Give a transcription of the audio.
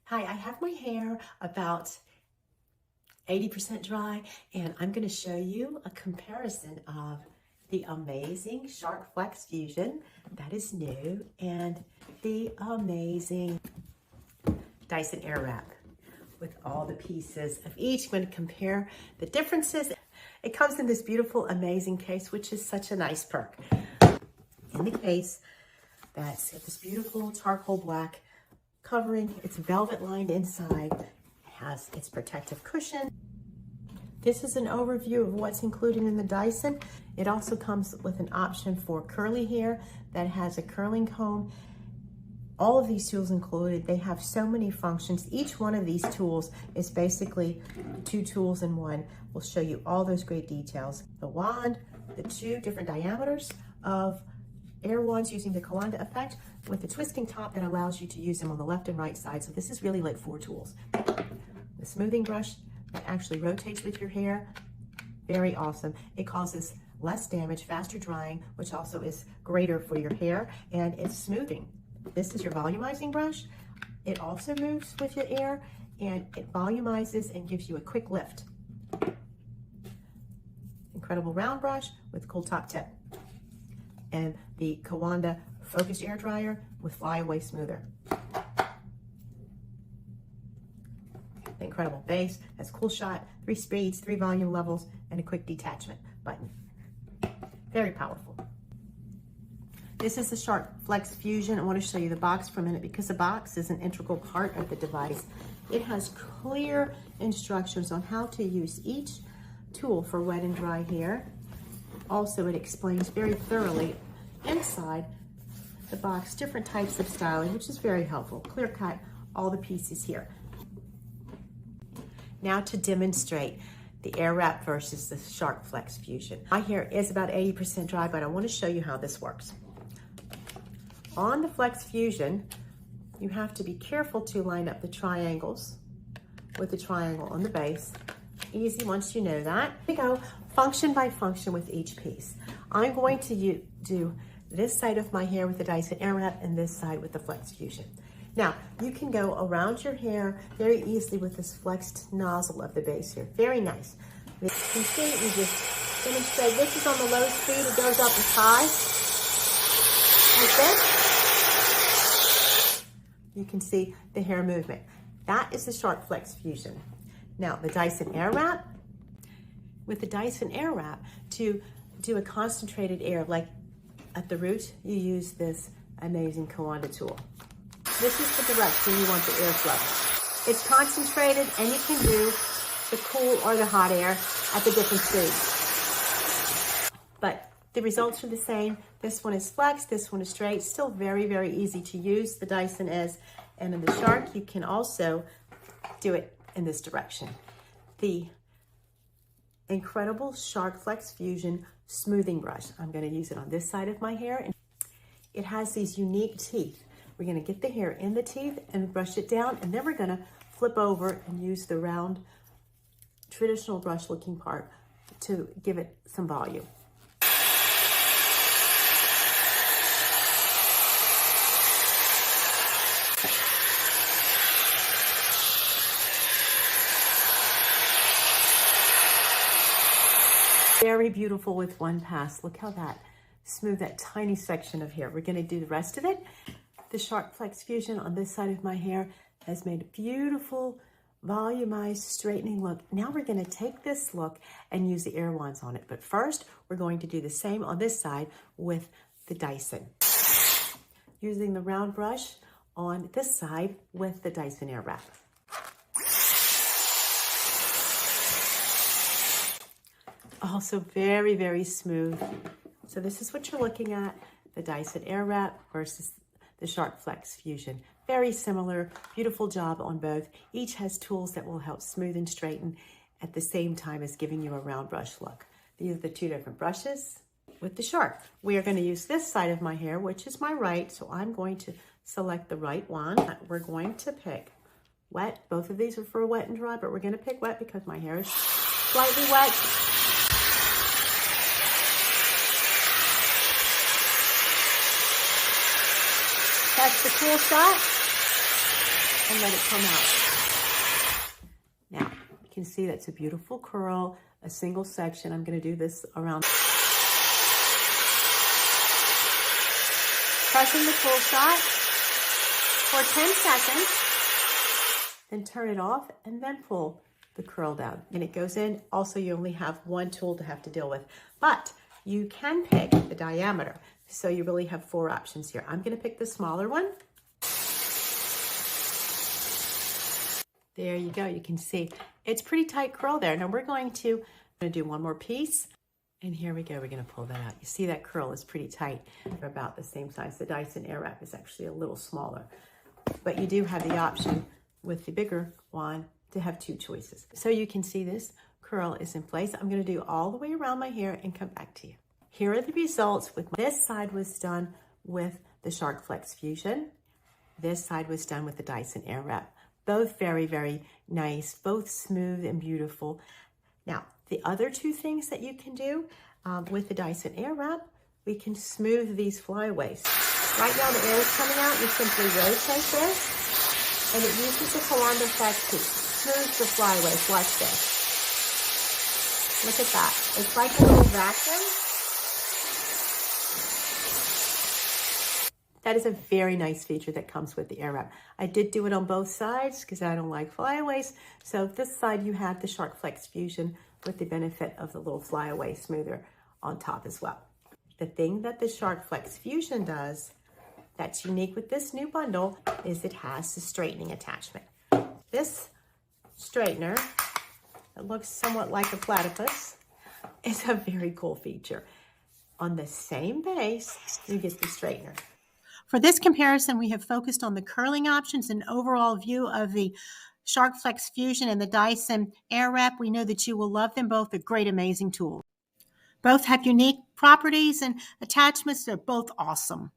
Hi, I have my hair about 80% dry, and I'm going to show you a comparison of the amazing Shark FlexFusion that is new and the amazing Dyson AirWrap with all the pieces of each. I'm going to compare the differences. It comes in this beautiful, amazing case, which is such a nice perk. In the case, that's got this beautiful charcoal black covering. It's velvet lined inside. It has its protective cushion. This is an overview of what's included in the Dyson. It also comes with an option for curly hair that has a curling comb. All of these tools included. They have so many functions. Each one of these tools is basically 2 tools in one. We'll show you all those great details. The wand, the 2 different diameters of air wands using the Coanda effect with the twisting top that allows you to use them on the left and right side. So this is really like 4 tools. The smoothing brush that actually rotates with your hair. Very awesome. It causes less damage, faster drying, which also is greater for your hair, and it's smoothing. This is your volumizing brush. It also moves with your air, and it volumizes and gives you a quick lift. Incredible round brush with cool top tip. And the Coanda focused air dryer with flyaway smoother. Incredible base, has cool shot, 3 speeds, 3 volume levels, and a quick detachment button. Very powerful. This is the Shark FlexFusion. I want to show you the box for a minute because the box is an integral part of the device. It has clear instructions on how to use each tool for wet and dry hair. Also, it explains very thoroughly inside the box different types of styling, which is very helpful. Clear cut, all the pieces here. Now to demonstrate the AirWrap versus the Shark FlexFusion. My hair is about 80% dry, but I want to show you how this works. On the FlexFusion, you have to be careful to line up the triangles with the triangle on the base. Easy once you know that. We go function by function with each piece. I'm going to do this side of my hair with the Dyson AirWrap and this side with the FlexFusion. Now, you can go around your hair very easily with this flexed nozzle of the base here. Very nice. You can see, we just demonstrate. This is on the low speed. It goes up as high like this. You can see the hair movement. That is the Shark FlexFusion. Now, the Dyson AirWrap. With the Dyson AirWrap, to do a concentrated air, like at the root, you use this amazing Coanda tool. This is the direction you want the airflow. It's concentrated, and you can do the cool or the hot air at the different speeds. But the results are the same. This one is flexed, this one is straight. Still very, very easy to use, the Dyson is. And in the Shark, you can also do it in this direction. The incredible Shark FlexFusion smoothing brush. I'm going to use it on this side of my hair. It has these unique teeth. We're going to get the hair in the teeth and brush it down, and then we're going to flip over and use the round, traditional brush looking part to give it some volume. Very beautiful with one pass. Look how that smooth that tiny section of hair. We're going to do the rest of it. The Shark FlexFusion on this side of my hair has made a beautiful, volumized, straightening look. Now we're going to take this look and use the air wands on it. But first, we're going to do the same on this side with the Dyson. Using the round brush on this side with the Dyson AirWrap. Also very, very smooth. So this is what you're looking at, the Dyson AirWrap versus the Shark FlexFusion. Very similar, beautiful job on both. Each has tools that will help smooth and straighten at the same time as giving you a round brush look. These are the 2 different brushes. With the Shark, we are going to use this side of my hair, which is my right, so I'm going to select the right one. We're going to pick wet. Both of these are for wet and dry, but we're going to pick wet because my hair is slightly wet. That's the cool shot. and let it come out. Now, you can see that's a beautiful curl, a single section. I'm going to do this around. Pressing the pull shot for 10 seconds, then turn it off and then pull the curl down. And it goes in. Also, you only have one tool to have to deal with, but you can pick the diameter. So you really have 4 options here. I'm going to pick the smaller one. There you go. You can see it's pretty tight curl there. Now we're going to do one more piece. And here we go. We're going to pull that out. You see that curl is pretty tight. They're about the same size. The Dyson AirWrap is actually a little smaller. But you do have the option with the bigger one to have 2 choices. So you can see this curl is in place. I'm going to do all the way around my hair and come back to you. Here are the results. With this side was done with the Shark FlexFusion. This side was done with the Dyson AirWrap. Both very, very nice, both smooth and beautiful. Now, the other 2 things that you can do with the Dyson AirWrap, we can smooth these flyaways. Right now the air is coming out, you simply rotate this, and it uses the Coulomb effect to smooth the flyaways. Watch this. Look at that. It's like a little vacuum. That is a very nice feature that comes with the AirWrap. I did do it on both sides because I don't like flyaways. So this side you have the Shark FlexFusion with the benefit of the little flyaway smoother on top as well. The thing that the Shark FlexFusion does that's unique with this new bundle is it has the straightening attachment. This straightener, that looks somewhat like a platypus, is a very cool feature. On the same base, you get the straightener. For this comparison, we have focused on the curling options and overall view of the Shark FlexFusion and the Dyson AirWrap. We know that you will love them both. They're great, amazing tools. Both have unique properties and attachments. They're both awesome.